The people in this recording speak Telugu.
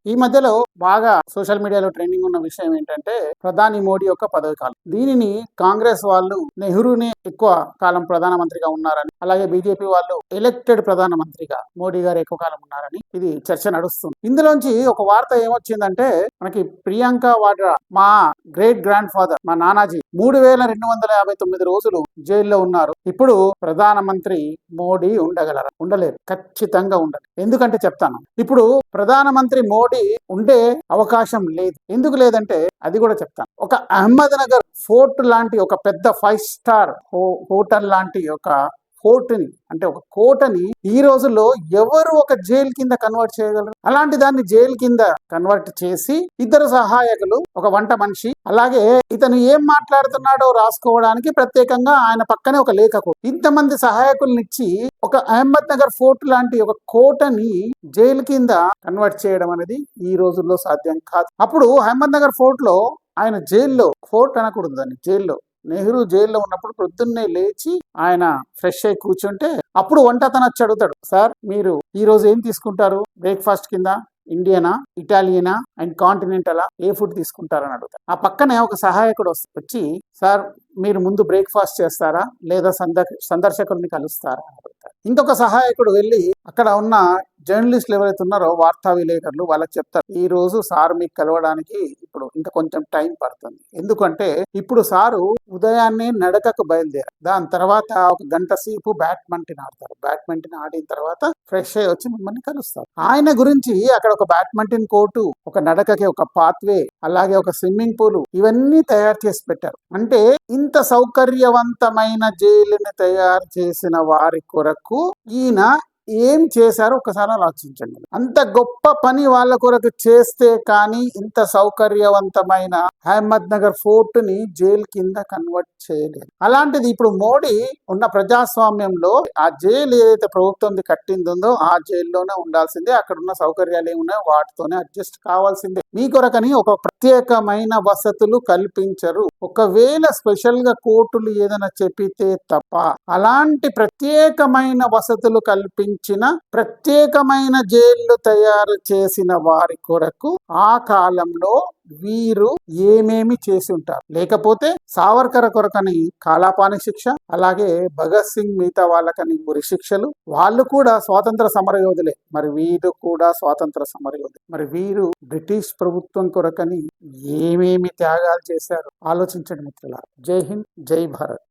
ఈ మధ్యలో బాగా సోషల్ మీడియాలో ట్రెండింగ్ ఉన్న విషయం ఏంటంటే ప్రధాని మోడీ యొక్క పదవి కాలం. దీనిని కాంగ్రెస్ వాళ్ళు నెహ్రూని ఎక్కువ కాలం ప్రధానమంత్రిగా ఉన్నారని, అలాగే బీజేపీ వాళ్ళు ఎలక్టెడ్ ప్రధానమంత్రిగా మోడీ గారు ఎక్కువ కాలం ఉన్నారని ఇది చర్చ నడుస్తుంది. ఇందులోంచి ఒక వార్త ఏమొచ్చిందంటే మనకి ప్రియాంక వాడ్రా మా గ్రేట్ గ్రాండ్ ఫాదర్ మా నానాజీ 3259 రోజులు జైల్లో ఉన్నారు. ఇప్పుడు ప్రధానమంత్రి మోడీ ఉండగలరా? ఉండలేరు, ఖచ్చితంగా ఉండరు. ఎందుకంటే చెప్తాను. ఇప్పుడు ప్రధానమంత్రి మోడీ ఉండే అవకాశం లేదు. ఎందుకు లేదంటే అది కూడా చెప్తాను. ఒక అహ్మద్ నగర్ ఫోర్ట్ లాంటి ఒక పెద్ద 5 స్టార్ హోటల్ లాంటి ఒక ఫోర్ట్ని, అంటే ఒక కోటని ఈ రోజుల్లో ఎవరు ఒక జైలు కింద కన్వర్ట్ చేయగలరు? అలాంటి దాన్ని జైలు కింద కన్వర్ట్ చేసి 2 సహాయకులు, ఒక వంట మనిషి, అలాగే ఇతను ఏం మాట్లాడుతున్నాడో రాసుకోవడానికి ప్రత్యేకంగా ఆయన పక్కనే ఒక లేఖకుడు, ఇంతమంది సహాయకుల్ని ఇచ్చి ఒక అహ్మద్ నగర్ ఫోర్ట్ లాంటి ఒక కోటని జైలు కింద కన్వర్ట్ చేయడం అనేది ఈ రోజుల్లో సాధ్యం కాదు. అప్పుడు అహ్మద్ నగర్ ఫోర్ట్ లో ఆయన జైల్లో, ఫోర్ట్ అనకూడదు దాన్ని, జైల్లో, నెహ్రూ జైల్లో ఉన్నప్పుడు పొద్దున్నే లేచి ఆయన ఫ్రెష్ అయి కూర్చుంటే అప్పుడు వంట అతను వచ్చి అడుగుతాడు, సార్ మీరు ఈ రోజు ఏం తీసుకుంటారు బ్రేక్ఫాస్ట్ కింద? ఇండియనా, ఇటాలియనా అండ్ కాంటినెంటలా, ఏ ఫుడ్ తీసుకుంటారని అడుగుతారు. ఆ పక్కనే ఒక సహాయకుడు వచ్చి, సార్ మీరు ముందు బ్రేక్ఫాస్ట్ చేస్తారా లేదా సందర్శకుల్ని కలుస్తారా అని అడుగుతారు. ఇంకొక సహాయకుడు వెళ్ళి అక్కడ ఉన్న జర్నలిస్టులు ఎవరైతే ఉన్నారో, వార్తా విలేకరులు, వాళ్ళకి చెప్తారు, ఈ రోజు సార్ మీకు కలవడానికి ఇప్పుడు ఇంకా కొంచెం టైం పడుతుంది. ఎందుకంటే ఇప్పుడు సారు ఉదయాన్నే నడకకు బయలుదేరారు. దాని తర్వాత ఒక గంట సేపు బ్యాడ్మింటన్ ఆడతారు. బ్యాడ్మింటన్ ఆడిన తర్వాత ఫ్రెష్ అయ్యి వచ్చి మిమ్మల్ని కలుస్తారు. ఆయన గురించి అక్కడ ఒక బ్యాడ్మింటన్ కోర్టు, ఒక నడకకి ఒక పాత్వే, అలాగే ఒక స్విమ్మింగ్ పూల్, ఇవన్నీ తయారు చేసి పెట్టారు. అంటే ఇంత సౌకర్యవంతమైన జైలుని తయారు చేసిన వారి కొరకు ఈయన ఏం చేశారో ఒకసారి ఆలోచించండి. అంత గొప్ప పని వాళ్ళ కొరకు చేస్తే కానీ ఇంత సౌకర్యవంతమైన అహ్మద్ నగర్ ఫోర్ట్ ని జైలు కింద కన్వర్ట్ చేయలేదు. అలాంటిది ఇప్పుడు మోడీ ఉన్న ప్రజాస్వామ్యంలో ఆ జైలు ఏదైతే ప్రభుత్వం కట్టిందో ఆ జైల్లోనే ఉండాల్సిందే. అక్కడ ఉన్న సౌకర్యాలు ఏమున్నాయో వాటితోనే అడ్జస్ట్ కావాల్సిందే. మీ కొరకని ఒక ప్రత్యేకమైన వసతులు కల్పించరు. ఒకవేళ స్పెషల్ గా కోర్టులు ఏదైనా చెప్పితే తప్ప అలాంటి ప్రత్యేకమైన వసతులు కల్పించిన ప్రత్యేకమైన జైళ్లు తయారు చేసిన వారి కొరకు ఆ కాలంలో వీరు ఏమేమి చేసి ఉంటారు. లేకపోతే సావర్కర్ కొరకని కాలాపాని శిక్ష, అలాగే భగత్ సింగ్ మిగతా వాళ్ళకని ఉరి శిక్షలు. వాళ్ళు కూడా స్వాతంత్ర సమరయోధులే, మరి వీరు కూడా స్వాతంత్ర సమరయోధులు. మరి వీరు బ్రిటిష్ ప్రభుత్వం కొరకని ఏమేమి త్యాగాలు చేశారు ఆలోచించండి మిత్రులారా. జై హింద్, జై భారత్.